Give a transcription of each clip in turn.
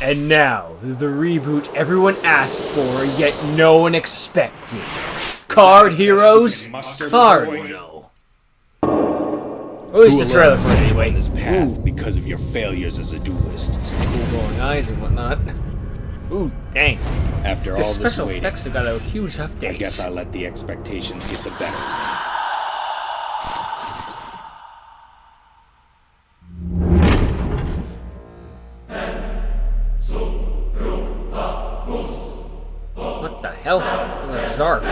And now, the reboot everyone asked for, yet no one expected. Card Heroes Cardinal. At least the trailer for it anyway. On this path because of your failures as a duelist. Cool glowing eyes and whatnot. Ooh, dang. After The all this special waiting, effects have got a huge update. I guess I let the expectations get the better. What the hell? Like Zark.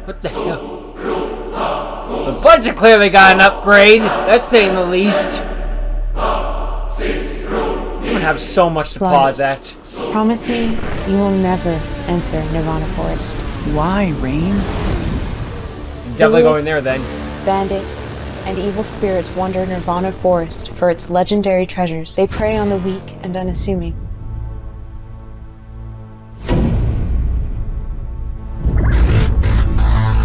What the hell? The budget clearly got an upgrade. That's saying the least. I'm gonna have so much to pause at. Promise me you will never enter Nirvana Forest. Why, Rain? Definitely going there then. Bandits and evil spirits wander Nirvana Forest for its legendary treasures. They prey on the weak and unassuming.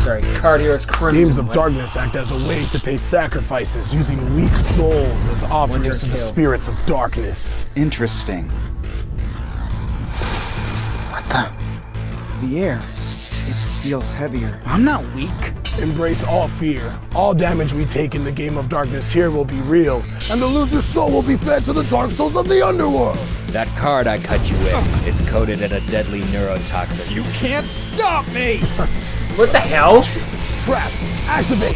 Sorry, Card Heroes Crimson. Games of Darkness act as a way to pay sacrifices using weak souls as offerings to the spirits of darkness. Interesting. What the air. It feels heavier. I'm not weak. Embrace all fear. All damage we take in the Game of Darkness here will be real, and the loser's soul will be fed to the dark souls of the underworld. That card I cut you with, it's coated in a deadly neurotoxin. You can't stop me! What the hell? Trap, activate.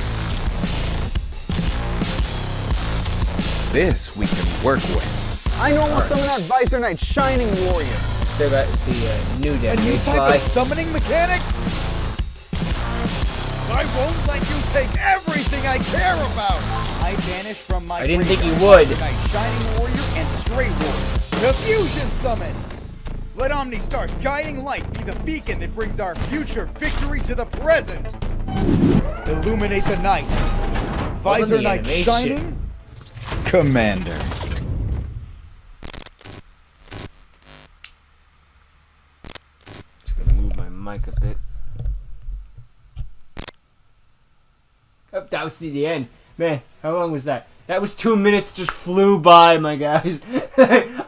This we can work with. I know we'll summon that Visor Knight Shining Warrior. Say about the new dead A new type Sly. of summoning mechanic? I won't let you take everything I care about! I vanish from my I didn't think you graveyard, would. Knight Shining Warrior and Stray Warrior. The Fusion Summon! Let Omnistar's guiding light be the beacon that brings our future victory to the present! Illuminate the night. Visor the Knight animation? Shining? Commander. Just gonna move my mic a bit. Oh, that was the end. Man, how long was that? That was 2 minutes, just flew by, my guys.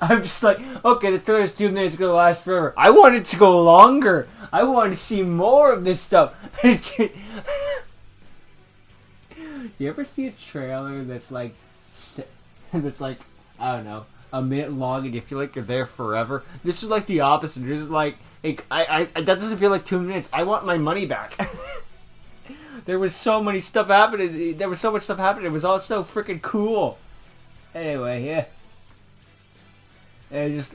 I'm just like, okay, the trailer's 2 minutes, gonna last forever. I want it to go longer. I want to see more of this stuff. You ever see a trailer that's like, I don't know, a minute long, and you feel like you're there forever? This is like the opposite. This is like that doesn't feel like 2 minutes. I want my money back. There was so many stuff happening. There was so much stuff happening. It was all so freaking cool. Anyway, yeah.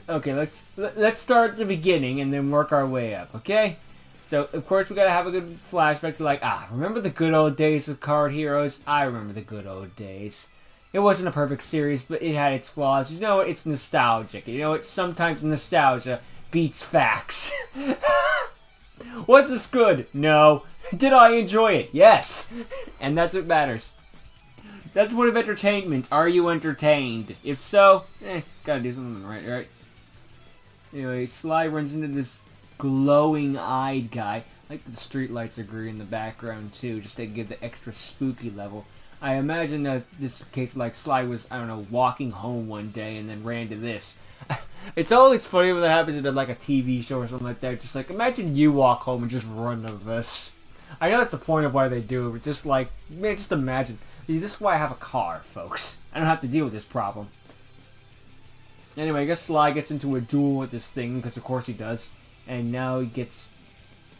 Okay. Let's start at the beginning and then work our way up. Okay. So of course we gotta have a good flashback to like remember the good old days of Card Heroes? I remember the good old days. It wasn't a perfect series, but it had its flaws. You know what? It's nostalgic. You know what? Sometimes nostalgia beats facts. Was this good? No. Did I enjoy it? Yes. And that's what matters. That's the point of entertainment. Are you entertained? If so, gotta do something right? Anyway, Sly runs into this glowing-eyed guy. I like that the streetlights are green in the background, too, just to give the extra spooky level. I imagine that this case like Sly was, I don't know, walking home one day and then ran to this. It's always funny when that happens in like a TV show or something like that. Just like, imagine you walk home and just run to this. I know that's the point of why they do it, but just like, man, just imagine. This is why I have a car, folks. I don't have to deal with this problem. Anyway, I guess Sly gets into a duel with this thing, because of course he does. And now he gets,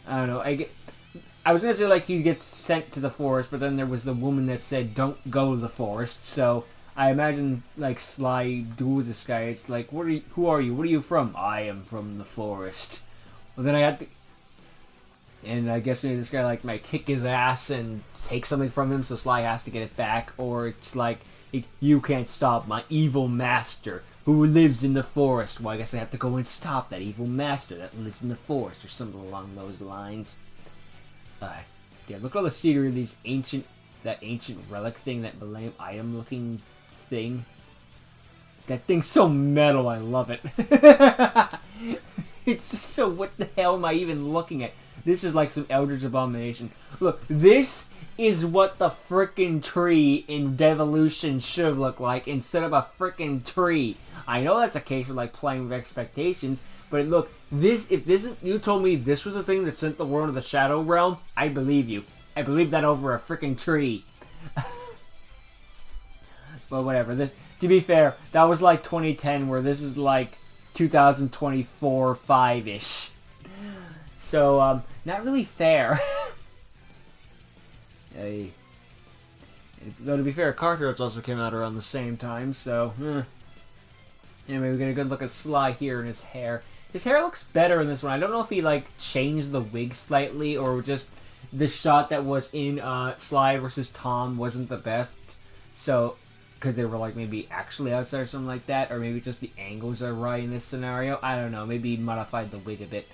I don't know, I was going to say like he gets sent to the forest, but then there was the woman that said don't go to the forest, so I imagine like Sly duels this guy. It's like, who are you? What are you from? I am from the forest. Well, then I had to... And I guess maybe this guy like might kick his ass and take something from him, so Sly has to get it back. Or it's like, you can't stop my evil master who lives in the forest. Well, I guess I have to go and stop that evil master that lives in the forest, or something along those lines. Yeah, look at all the scenery of that ancient relic thing, that Millennium item looking thing. That thing's so metal, I love it. It's just so, what the hell am I even looking at? This is like some Eldritch Abomination. Look, this is what the frickin' tree in Devolution should look like instead of a frickin' tree. I know that's a case of like playing with expectations, but look, you told me this was the thing that sent the world to the Shadow Realm, I believe you. I believe that over a frickin' tree. But whatever. To be fair, that was like 2010, where this is like 2024, 5-ish. So, not really fair. Though to be fair, Cartridge also came out around the same time, so... Anyway, we get a good look at Sly here in his hair. His hair looks better in this one. I don't know if he, like, changed the wig slightly, or just the shot that was in Sly versus Tom wasn't the best. So, because they were, like, maybe actually outside or something like that, or maybe just the angles are right in this scenario. I don't know. Maybe he modified the wig a bit.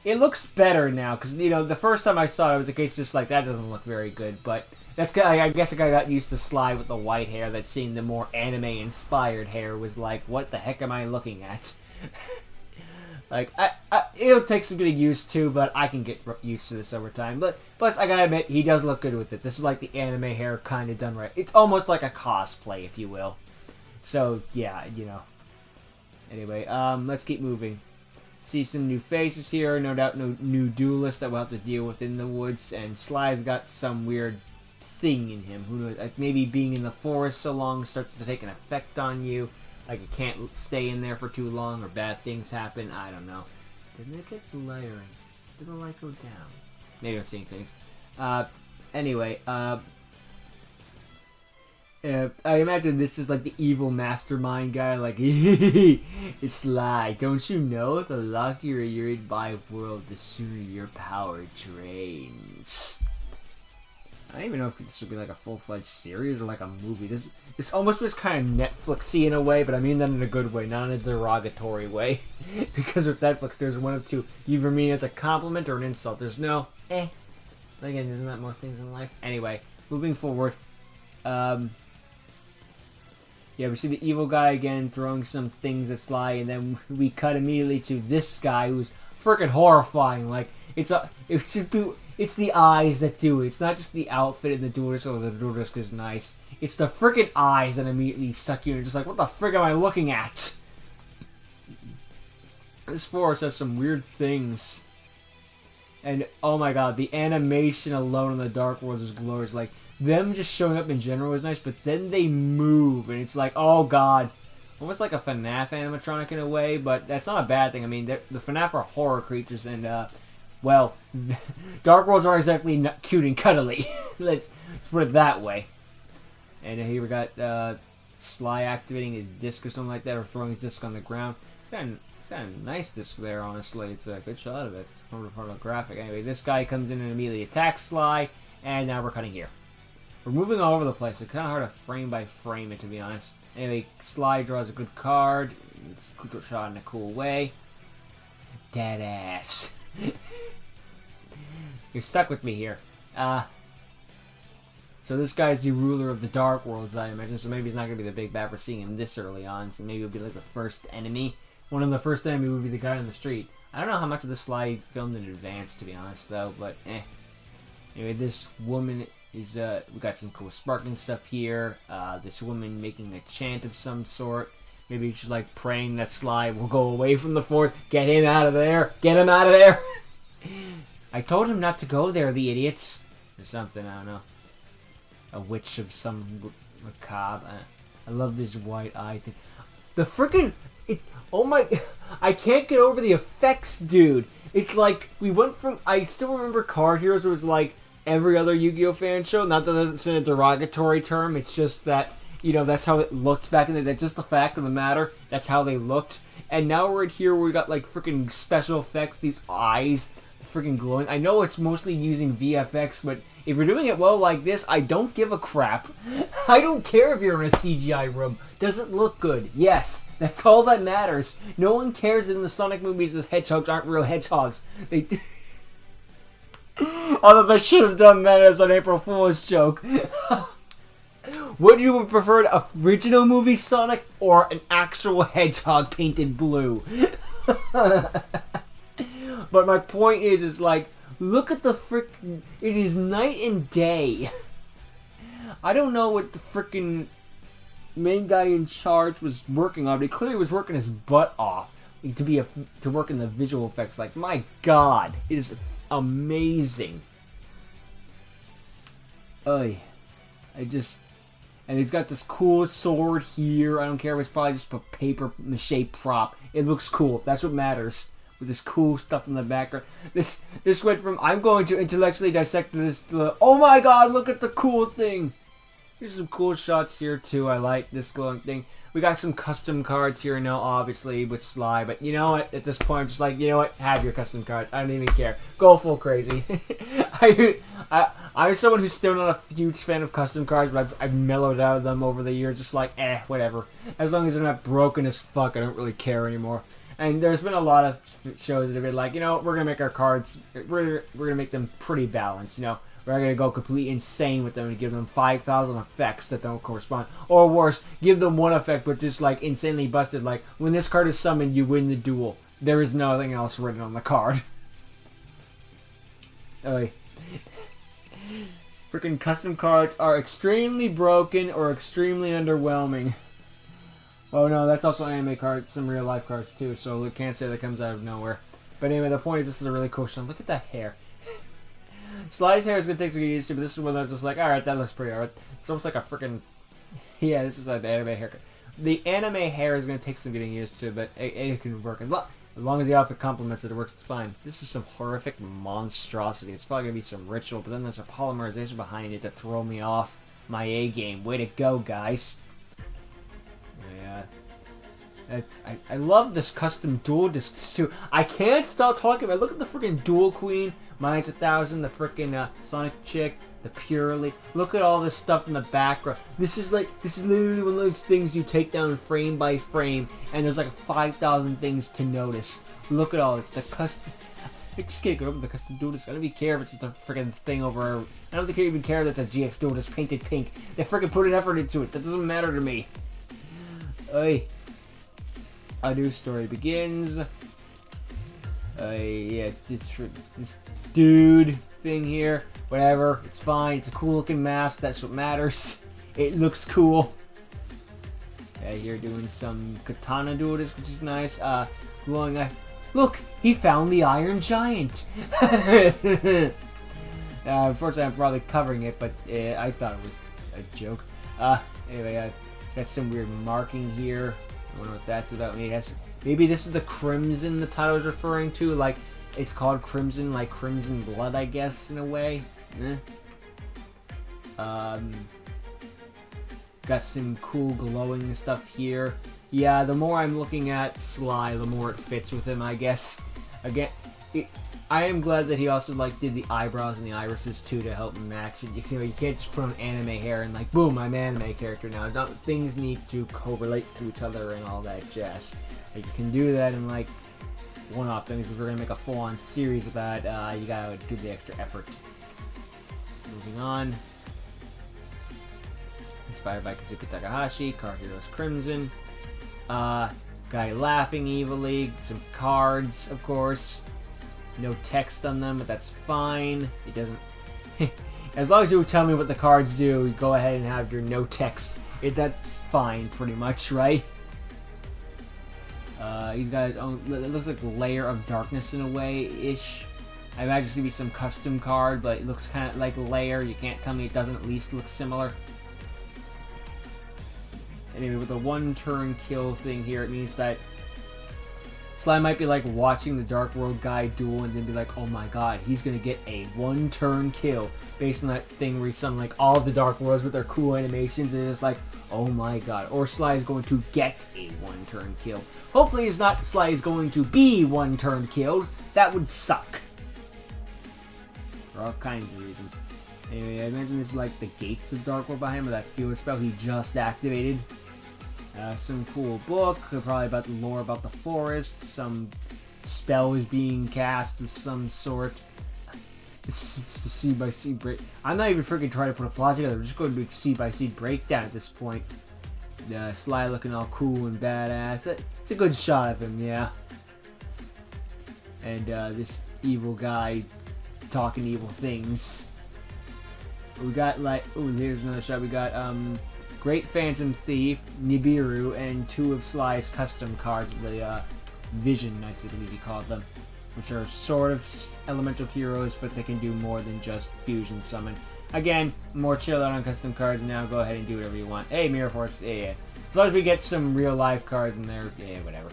It looks better now, because, you know, the first time I saw it, it was a case just like, that doesn't look very good, but... I guess I got used to Sly with the white hair, that seeing the more anime-inspired hair was like, what the heck am I looking at? Like, it'll take some getting used to, but I can get used to this over time. But plus, I gotta admit, he does look good with it. This is like the anime hair kind of done right. It's almost like a cosplay, if you will. So, yeah, you know. Anyway, let's keep moving. See some new faces here. No doubt no new duelists that we'll have to deal with in the woods. And Sly's got some weird thing in him. Who knows? Like maybe being in the forest so long starts to take an effect on you. Like you can't stay in there for too long, or bad things happen. I don't know. Didn't it get layering? Did the light go down? Maybe I'm seeing things. Anyway, I imagine this is like the evil mastermind guy. Like, it's Sly. Don't you know? The luckier you're in my world, the sooner your power drains. I don't even know if this would be like a full-fledged series or like a movie. This almost was kind of Netflixy in a way, but I mean that in a good way, not in a derogatory way. Because with Netflix, there's one of two. You either mean as a compliment or an insult. There's no, Again, isn't that most things in life? Anyway, moving forward. Yeah, we see the evil guy again throwing some things at Sly, and then we cut immediately to this guy who's freaking horrifying. Like, it's the eyes that do it. It's not just the outfit and the dual disc, although the dual disc is nice. It's the freaking eyes that immediately suck you in. Just like, what the frick am I looking at? This forest has some weird things. And, oh my god, the animation alone in the Dark World is glorious. Like, them just showing up in general is nice, but then they move, and it's like, oh god. Almost like a FNAF animatronic in a way, but that's not a bad thing. I mean, the FNAF are horror creatures, and, well, Dark Worlds are exactly not cute and cuddly. Let's put it that way. And here we got Sly activating his disc or something like that, or throwing his disc on the ground. It's got a nice disc there, honestly. It's a good shot of it. It's part of the graphic. Anyway, this guy comes in and immediately attacks Sly, and now we're cutting here. We're moving all over the place. It's kind of hard to frame by frame it, to be honest. Anyway, Sly draws a good card. It's shot in a cool way. Dead ass. You're stuck with me here. So this guy's the ruler of the Dark Worlds, I imagine. So maybe he's not going to be the big bad for seeing him this early on. So maybe it'll be like the first enemy. One of the first enemy would be the guy on the street. I don't know how much of the Sly filmed in advance, to be honest, though. But, Anyway, this woman is, we got some cool sparkling stuff here. This woman making a chant of some sort. Maybe she's like praying that Sly will go away from the fort. Get him out of there. Get him out of there. I told him not to go there, the idiots. Or something, I don't know. A witch of some macabre. I love this white eye thing. The freaking... Oh my... I can't get over the effects, dude. It's like, we went from... I still remember Card Heroes was like every other Yu-Gi-Oh fan show. Not that it's in a derogatory term. It's just that, you know, that's how it looked back in the day. That's just the fact of the matter. That's how they looked. And now we're here where we got like freaking special effects. These eyes freaking glowing. I know it's mostly using VFX, but if you're doing it well like this, I don't give a crap. I don't care if you're in a CGI room. Does it look good? Yes. That's all that matters. No one cares in the Sonic movies that hedgehogs aren't real hedgehogs. They... Although they should have done that as an April Fool's joke. Would you have preferred an original movie Sonic or an actual hedgehog painted blue? But my point is like, look at the freaking... It is night and day. I don't know what the freaking main guy in charge was working on, but he clearly was working his butt off to work in the visual effects. Like, my God, it is amazing. Oy. And he's got this cool sword here. I don't care if it's probably just a paper mache prop. It looks cool. That's what matters. With this cool stuff in the background. This went from, I'm going to intellectually dissect this, to, oh my God, look at the cool thing. Here's some cool shots here too. I like this glowing thing. We got some custom cards here now, obviously, with Sly. But you know what? At this point, I'm just like, you know what? Have your custom cards. I don't even care. Go full crazy. I'm someone who's still not a huge fan of custom cards, but I've mellowed out of them over the years. Just like, whatever. As long as they're not broken as fuck, I don't really care anymore. And there's been a lot of shows that have been like, you know, we're going to make our cards, we're going to make them pretty balanced, you know. We're not going to go completely insane with them and give them 5,000 effects that don't correspond. Or worse, give them one effect but just like insanely busted. Like, when this card is summoned, you win the duel. There is nothing else written on the card. Freaking custom cards are extremely broken or extremely underwhelming. Oh no, that's also anime cards, some real life cards too, so we can't say that comes out of nowhere. But anyway, the point is this is a really cool shot. Look at that hair. Sly's hair is going to take some getting used to, but this is one that's just like, alright, that looks pretty alright. It's almost like a freaking... Yeah, this is an anime haircut. The anime hair is going to take some getting used to, but it can work. As long as the outfit complements it, it works fine. This is some horrific monstrosity. It's probably going to be some ritual, but then there's a polymerization behind it to throw me off my A game. Way to go, guys. Yeah. I love this custom duel discs too. I can't stop talking about it. Look at the freaking Duel Queen, Minus 1,000, the freaking Sonic chick, the Purely. Look at all this stuff in the background. This is literally one of those things you take down frame by frame, and there's like 5,000 things to notice. Look at all this. The custom. I just can't go over the custom duel disc. I don't even care if it's just a freaking thing over. I don't think I even care that it's a GX duel disc painted pink. They freaking put an effort into it. That doesn't matter to me. Oy. A new story begins. Yeah, this dude thing here. Whatever, it's fine. It's a cool looking mask. That's what matters. It looks cool. Yeah, you're doing some katana duel disc, which is nice. Glowing eye. Look, he found the Iron Giant. Unfortunately, I'm probably covering it, but I thought it was a joke. Anyway, got some weird marking here. I don't know what that's about. Maybe this is the Crimson the title is referring to. Like, it's called Crimson, like Crimson Blood, I guess, in a way. Got some cool glowing stuff here. Yeah, the more I'm looking at Sly, the more it fits with him, I guess. Again, I am glad that he also like did the eyebrows and the irises too to help match it. You know, you can't just put on anime hair and like, boom, I'm an anime character now. Things need to correlate to each other and all that jazz. Like, you can do that in like one-off things. If we're gonna make a full-on series of that, you gotta do the extra effort. Moving on. Inspired by Kazuki Takahashi, Card Heroes Crimson. Guy laughing evilly. Some cards, of course. No text on them, but that's fine. It doesn't... As long as you tell me what the cards do, you go ahead and have your no text. That's fine, pretty much, right? He's got his own... It looks like Layer of Darkness in a way-ish. I imagine it's going to be some custom card, but it looks kind of like Layer. You can't tell me it doesn't at least look similar. Anyway, with the one-turn kill thing here, it means that Sly might be like watching the Dark World guy duel and then be like, oh my god, he's gonna get a one-turn kill based on that thing where he summoned like all of the Dark Worlds with their cool animations, and it's like, oh my god. Or Sly is going to get a one-turn kill. Hopefully it's not Sly is going to be one-turn killed. That would suck. For all kinds of reasons. Anyway, I imagine it's like the gates of Dark World behind him, with that field spell he just activated. Some cool book, probably about the lore about the forest. Some spell is being cast of some sort. It's a seed-by-seed break. I'm not even freaking trying to put a plot together. We're just going to do a seed-by-seed breakdown at this point. Sly looking all cool and badass. It's a good shot of him, yeah. and this evil guy talking evil things. We got like, ooh, here's another shot. We got Great Phantom Thief, Nibiru, and 2 of Sly's custom cards, the Vision Knights, I believe he called them, which are sort of elemental heroes, but they can do more than just fusion summon. Again, more chill out on custom cards now. Go ahead and do whatever you want. Hey, Mirror Force, yeah. As long as we get some real life cards in there, yeah, whatever.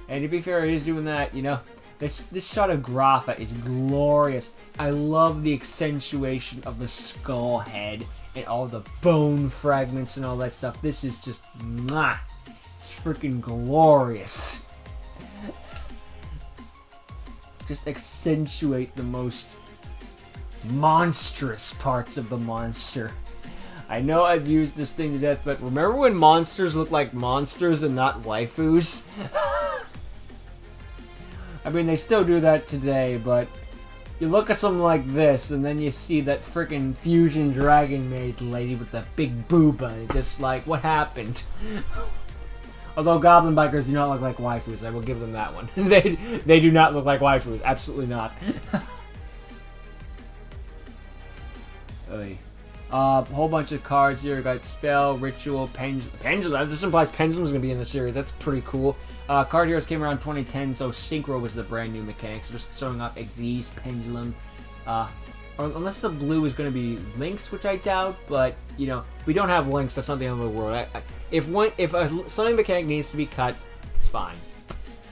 And to be fair, he's doing that, you know. This shot of Grapha is glorious. I love the accentuation of the skull head and all the bone fragments and all that stuff. This is just, mwah, it's freaking glorious. Just accentuate the most monstrous parts of the monster. I know I've used this thing to death, but remember when monsters look like monsters and not waifus? I mean, they still do that today, but you look at something like this, and then you see that freaking fusion dragon maid lady with the big booba, and it's just like, what happened? Although Goblin Bikers do not look like waifus, I will give them that one. They do not look like waifus, absolutely not. Whole bunch of cards here. We got Spell, Ritual, Pendulum. This implies Pendulum's going to be in the series. That's pretty cool. Card Heroes came around 2010, so Synchro was the brand new mechanic. So just throwing up Xyz, Pendulum. Or unless the blue is going to be Lynx, which I doubt, but, you know, we don't have Lynx. That's not the end of the world. If a summoning mechanic needs to be cut, it's fine.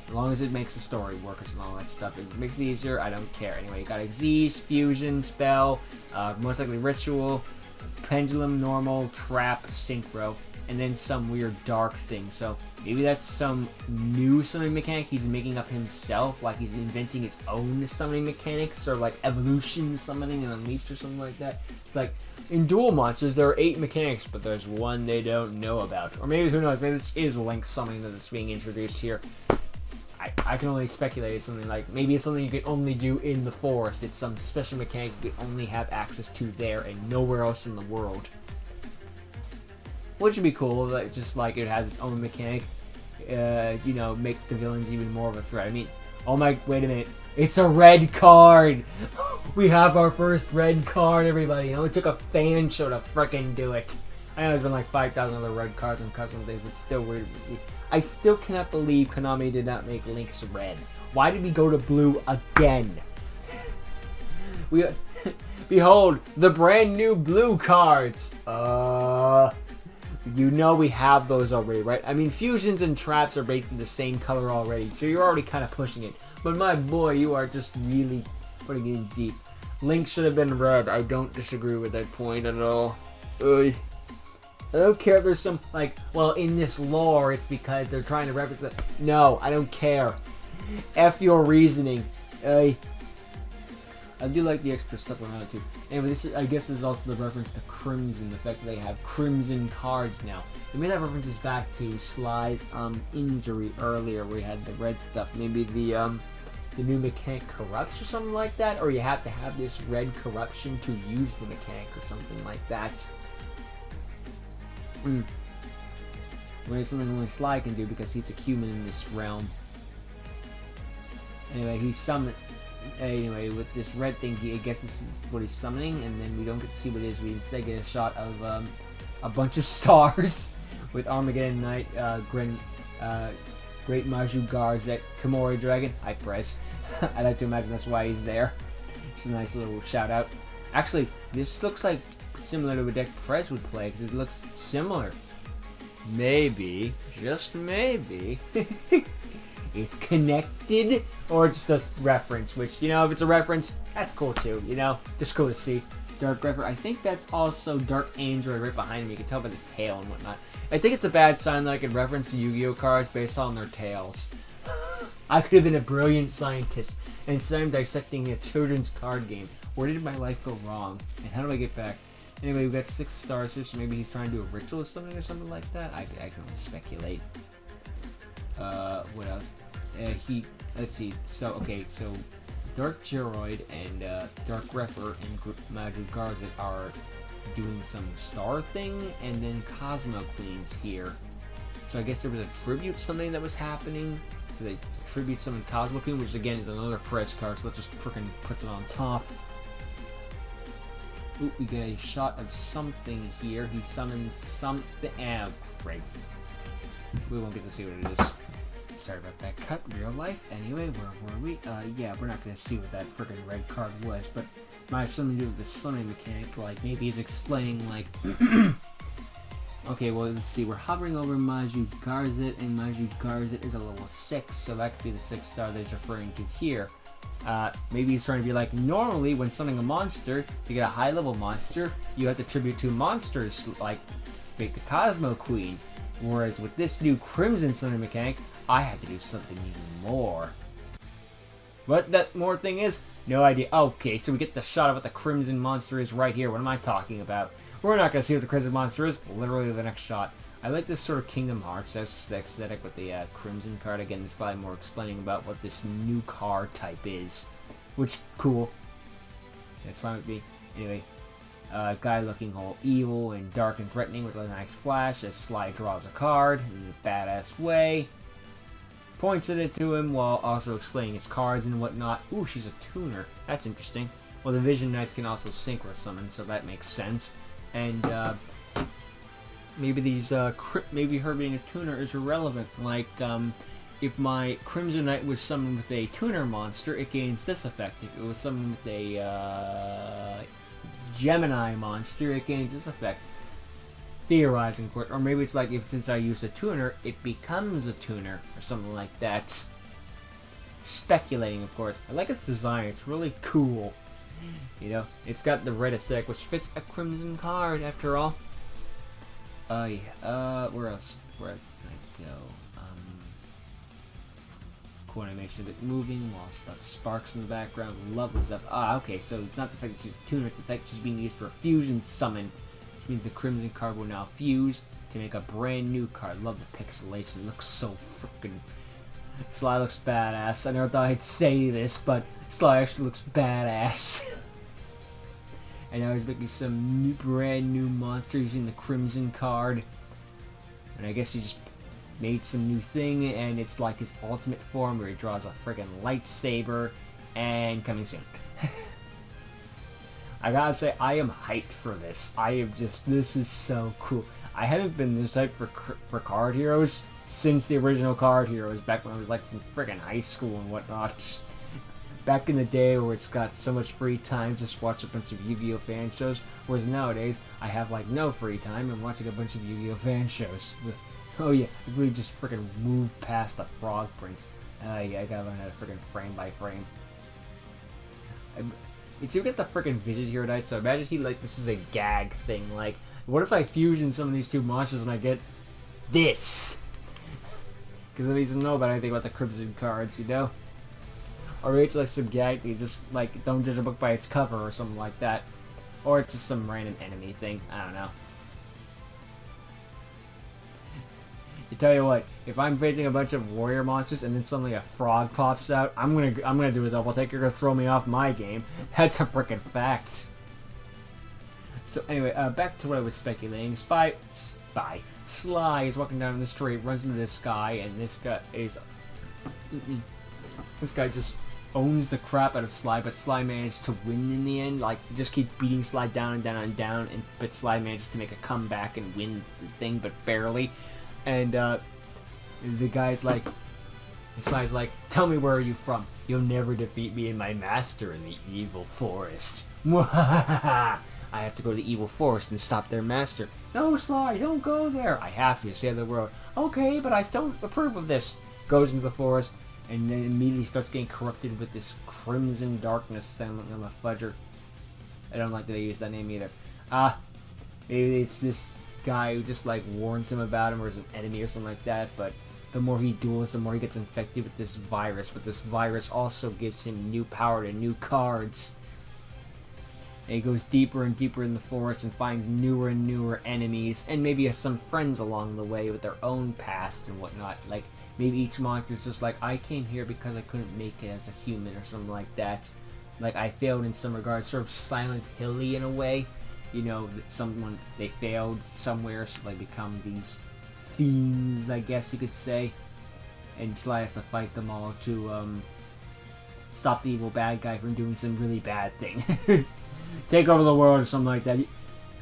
As long as it makes the story work and all that stuff. It makes it easier, I don't care. Anyway, you got Xyz, Fusion, Spell, most likely Ritual, Pendulum, Normal, Trap, Synchro, and then some weird dark thing. So maybe that's some new summoning mechanic he's making up himself, like he's inventing his own summoning mechanics, or like evolution summoning and Unleashed or something like that. It's like, in Duel Monsters, there are 8 mechanics, but there's one they don't know about. Or maybe, who knows, maybe this is Link summoning that's being introduced here. I can only speculate. It's something like, maybe it's something you can only do in the forest. It's some special mechanic you can only have access to there and nowhere else in the world. Which would be cool, like, just like it has its own mechanic. You know, make the villains even more of a threat. I mean, oh my, wait a minute. It's a red card! We have our first red card, everybody. It only took a fan show to frickin' do it. I know there's been like 5,000 other red cards and custom things, but it's still weird. I still cannot believe Konami did not make Lynx red. Why did we go to blue again? Behold, the brand new blue cards! You know we have those already, right? I mean, fusions and traps are basically the same color already, so you're already kind of pushing it. But my boy, you are just really putting it in deep. Lynx should have been red. I don't disagree with that point at all. I don't care if there's some, like, well, in this lore, it's because they're trying to represent. No, I don't care. F your reasoning. I do like the extra stuff around it too. Anyway, I guess this is also the reference to Crimson, the fact that they have Crimson cards now. They made that references back to Sly's injury earlier, where he had the red stuff. Maybe the new mechanic corrupts or something like that, or you have to have this red corruption to use the mechanic or something like that. When it's something only Sly can do because he's a human in this realm. Anyway, he summoned. Anyway, with this red thing, I guess this is what he's summoning, and then we don't get to see what it is. We instead get a shot of a bunch of stars with Armageddon Knight, Great Maju Garzek, Komori Dragon. Hi, Prez. I like to imagine that's why he's there. It's a nice little shout out. Actually, this looks like similar to a deck Prez would play, because it looks similar. Maybe, just maybe, it's connected, or just a reference, which, you know, if it's a reference, that's cool too, you know, just cool to see. Dark Grepher, I think that's also Dark Android right behind me. You can tell by the tail and whatnot. I think it's a bad sign that I could reference Yu-Gi-Oh cards based on their tails. I could have been a brilliant scientist, and instead I'm dissecting a children's card game. Where did my life go wrong, and how do I get back? Anyway, we've got 6 stars here, so maybe he's trying to do a ritual or something like that. I can only speculate. What else? Let's see. So, okay, so Dark Geroid and Dark Grepher and Maju Garzet are doing some star thing, and then Cosmo Queen's here. So I guess there was a tribute something that was happening. for the tribute summon Cosmokun, which again is another press card, so that just freaking puts it on top. Ooh, we get a shot of something here. He summons something. Frig. We won't get to see what it is. Sorry about that cut. Real life. Anyway, where were we? Yeah, we're not gonna see what that freaking red card was, but might have something to do with the summoning mechanic. Like maybe he's explaining like. Okay, well let's see. We're hovering over Maju Garzit, and Maju Garzit is a level 6, so that could be the 6 star that he's referring to here. Maybe he's trying to be like, normally when summoning a monster, to get a high level monster, you have to tribute to monsters like make the Cosmo Queen. Whereas with this new Crimson summoning mechanic, I have to do something even more. What that more thing is? No idea. Okay, so we get the shot of what the Crimson monster is right here. What am I talking about? We're not going to see what the Crimson monster is. Literally the next shot. I like this sort of Kingdom Hearts aesthetic with the Crimson card. Again, it's probably more explaining about what this new card type is. Which, cool. That's fine with me. Anyway, guy looking all evil and dark and threatening with a nice flash as Sly draws a card in a badass way. Points at it to him while also explaining his cards and whatnot. Ooh, she's a tuner. That's interesting. Well, the Vision Knights can also synchro summon, so that makes sense. And, maybe these, maybe her being a tuner is irrelevant. Like, if my Crimson Knight was summoned with a tuner monster, it gains this effect. If it was summoned with a, Gemini monster, it gains this effect. Theorizing, of course. Or maybe it's like, if since I use a tuner, it becomes a tuner, or something like that. Speculating, of course. I like its design, it's really cool. You know, it's got the red aesthetic, which fits a Crimson card, after all. Yeah, where else did I go? Cool animation of it moving while stuff sparks in the background. Lovely stuff. Okay, so it's not the fact that she's a tuner, it's the fact that she's being used for a fusion summon. Which means the Crimson card will now fuse to make a brand new card. Love the pixelation, it looks so freaking... Sly looks badass. I never thought I'd say this, but Sly actually looks badass. And now he's making some brand new monster using the Crimson card. And I guess he just made some new thing, and it's like his ultimate form where he draws a friggin' lightsaber, and coming soon. I gotta say, I am hyped for this. This is so cool. I haven't been this hyped for Card Heroes since the original Card Heroes, back when I was like from friggin' high school and whatnot. Just back in the day where it's got so much free time to just watch a bunch of Yu-Gi-Oh fan shows, whereas nowadays I have like no free time and watching a bunch of Yu-Gi-Oh fan shows. Oh yeah, I really just freaking move past the Frog Prince. Yeah, I gotta learn how to freaking frame by frame. It's even got the freaking Vision Hero Knight, so imagine he like this is a gag thing. Like, what if I fusion some of these two monsters and I get this? Because he doesn't know about anything about the Crimson cards, you know? Or maybe it's like some gag, you just like don't judge a book by its cover or something like that. Or it's just some random enemy thing. I don't know. I tell you what, if I'm facing a bunch of warrior monsters and then suddenly a frog pops out, I'm gonna do a double take. You're gonna throw me off my game. That's a freaking fact. So anyway, back to what I was speculating. Sly is walking down the street, runs into this guy, and this guy just owns the crap out of Sly, but Sly managed to win in the end. Like, just keeps beating Sly down and down and down, but Sly manages to make a comeback and win the thing, but barely. And the guy's like, Sly's like, tell me, where are you from? You'll never defeat me and my master in the evil forest. I have to go to the evil forest and stop their master. No, Sly, don't go there. I have to save the world. Okay, but I don't approve of this. Goes into the forest and then immediately starts getting corrupted with this crimson darkness. I'm a fudger. I don't like that I use that name either. Maybe it's this guy who just like warns him about him or is an enemy or something like that, but the more he duels, the more he gets infected with this virus, but this virus also gives him new power to new cards. And he goes deeper and deeper in the forest and finds newer and newer enemies, and maybe some friends along the way with their own past and whatnot. Like, maybe each monster is just like, I came here because I couldn't make it as a human or something like that. Like, I failed in some regards, sort of Silent Hill-y in a way. You know, they failed somewhere, so they become these fiends, I guess you could say. and Sly has to fight them all to stop the evil bad guy from doing some really bad thing. Take over the world or something like that.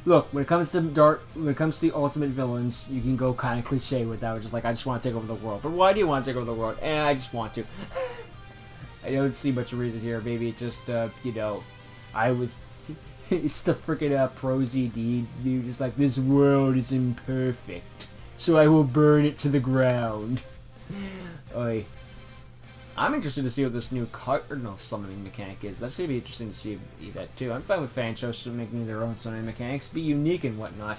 Look, when it comes to the ultimate villains, you can go kind of cliche with that, which is like, I just want to take over the world. But why do you want to take over the world? I just want to. I don't see much reason here. Maybe it just, you know, it's the freaking prosy deed. You're just like, this world is imperfect, so I will burn it to the ground. Oy. I'm interested to see what this new cardinal summoning mechanic is. That's going to be interesting to see that too. I'm fine with fan shows making their own summoning mechanics, be unique and whatnot.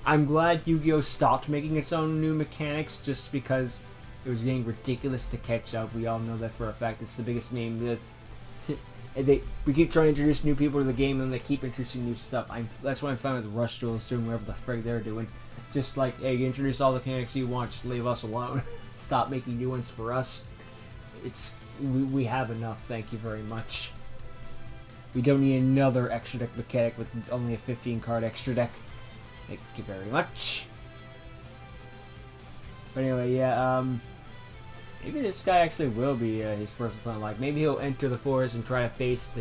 I'm glad Yu-Gi-Oh! Stopped making its own new mechanics just because it was getting ridiculous to catch up. We all know that for a fact. It's the biggest meme. We keep trying to introduce new people to the game and they keep introducing new stuff. That's why I'm fine with Rush Duels doing whatever the frig they're doing. Just like, hey, you introduce all the mechanics you want, just leave us alone. Stop making new ones for us. We have enough, thank you very much. We don't need another extra deck mechanic with only a 15 card extra deck. Thank you very much. But anyway, yeah, maybe this guy actually will be his personal plan. Like, maybe he'll enter the forest and try to face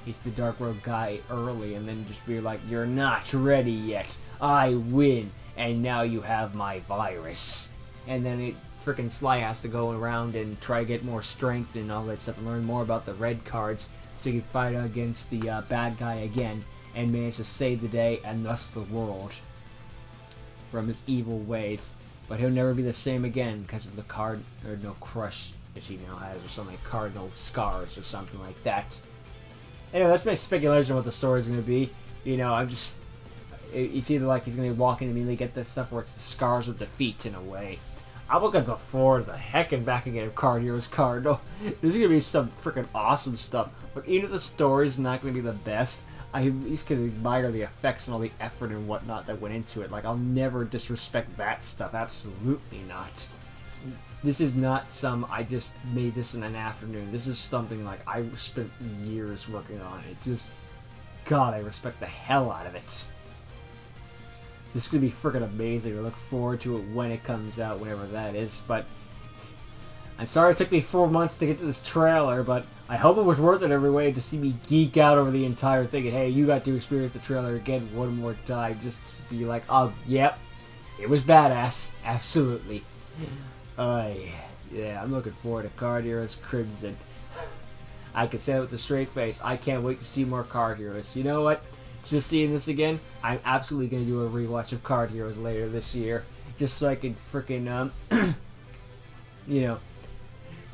the Dark Road guy early and then just be like, you're not ready yet. I win, and now you have my virus. And then freaking Sly has to go around and try to get more strength and all that stuff and learn more about the red cards so he can fight against the bad guy again and manage to save the day and thus the world from his evil ways. But he'll never be the same again because of the Cardinal Crush that he now has, or something like Cardinal Scars or something like that. Anyway, that's my speculation of what the story is going to be. You know, it's either like he's going to walk in and immediately get this stuff, or it's the Scars of Defeat in a way. I'm looking forward to the heckin' back again of Card Heroes Cardinal. This is going to be some freaking awesome stuff. But even if the story's not going to be the best, I at least can admire the effects and all the effort and whatnot that went into it. Like, I'll never disrespect that stuff. Absolutely not. This is not I just made this in an afternoon. This is something like I spent years working on it. Just, God, I respect the hell out of it. This is going to be freaking amazing. I look forward to it when it comes out, whenever that is. But I'm sorry it took me 4 months to get to this trailer, but I hope it was worth it every way to see me geek out over the entire thing. And hey, you got to experience the trailer again one more time, just to be like, oh, yep, it was badass. Absolutely. Yeah, I'm looking forward to Card Heroes Crimson. I can say it with a straight face. I can't wait to see more Card Heroes. You know what? Just seeing this again, I'm absolutely going to do a rewatch of Card Heroes later this year. Just so I can freaking, you know,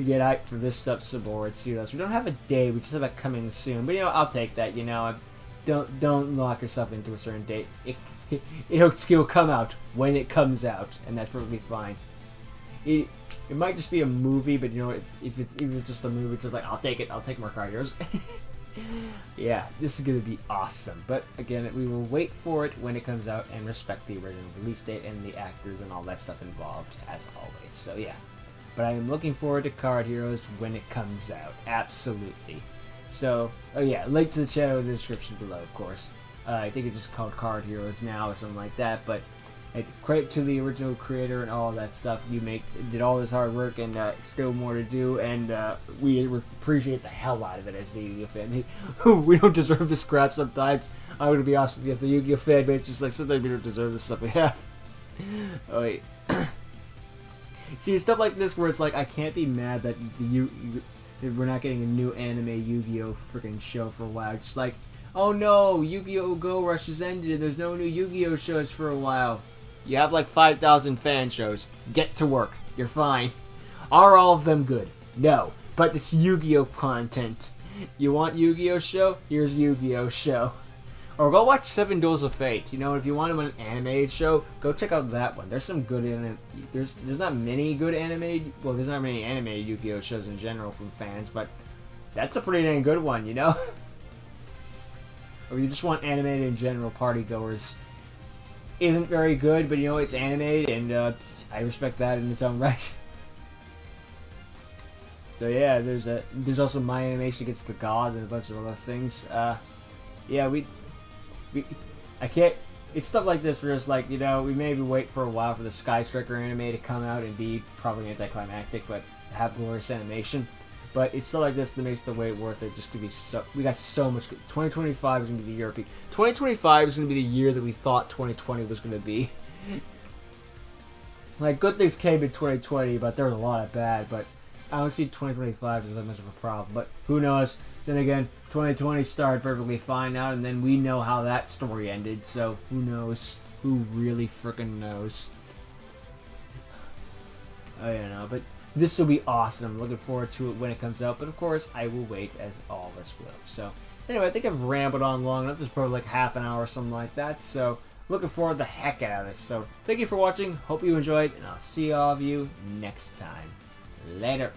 get hyped for this stuff some more and see what else. We don't have a day, we just have it coming soon. But, you know, I'll take that, you know. Don't lock yourself into a certain date. It'll come out when it comes out, and that's perfectly fine. It might just be a movie, but, you know, if it's just a movie, it's just like, I'll take it. I'll take more Card Heroes. Yeah, this is going to be awesome. But again, we will wait for it when it comes out and respect the original release date and the actors and all that stuff involved, as always. So yeah. But I am looking forward to Card Heroes when it comes out. Absolutely. So, oh yeah, link to the channel in the description below, of course. I think it's just called Card Heroes now or something like that. But credit to the original creator and all that stuff. You did all this hard work and still more to do, and we appreciate the hell out of it as the Yu-Gi-Oh fan. We don't deserve this crap sometimes. I'm going to be honest with you, the Yu-Gi-Oh fan base just like, sometimes we don't deserve the stuff we have. Oh wait. See, stuff like this where it's like, I can't be mad that we're not getting a new anime Yu-Gi-Oh freaking show for a while. Just like, oh no, Yu-Gi-Oh! Go Rush has ended and there's no new Yu-Gi-Oh! Shows for a while. You have like 5,000 fan shows. Get to work. You're fine. Are all of them good? No. But it's Yu-Gi-Oh! Content. You want Yu-Gi-Oh! Show? Here's Yu-Gi-Oh! Show. Or go watch Seven Duels of Fate. You know, if you want an animated show, go check out that one. There's some good there's not many good animated, well, there's not many animated Yu-Gi-Oh! Shows in general from fans, but that's a pretty dang good one, you know? Or you just want animated in general, party goers. Isn't very good, but you know, it's animated, and I respect that in its own right. So yeah, there's also My Animation Against the Gods and a bunch of other things. Yeah, I it's stuff like this where it's like, you know, we maybe wait for a while for the Sky Striker anime to come out and be probably anticlimactic, but have glorious animation. But it's stuff like this that makes the wait worth it. Just to be so, we got so much. 2025 is gonna be the year. 2025 is gonna be the year that we thought 2020 was gonna be. Like, good things came in 2020, but there was a lot of bad. But I don't see 2025 as that much of a problem. But who knows? Then again, 2020 started perfectly fine now, and then we know how that story ended. So who knows? Who really freaking knows? I don't know, but this will be awesome. I'm looking forward to it when it comes out. But of course, I will wait, as all of us will. So anyway, I think I've rambled on long enough. This is probably like half an hour or something like that. So looking forward to the heck out of this. So thank you for watching. Hope you enjoyed, and I'll see all of you next time. Later.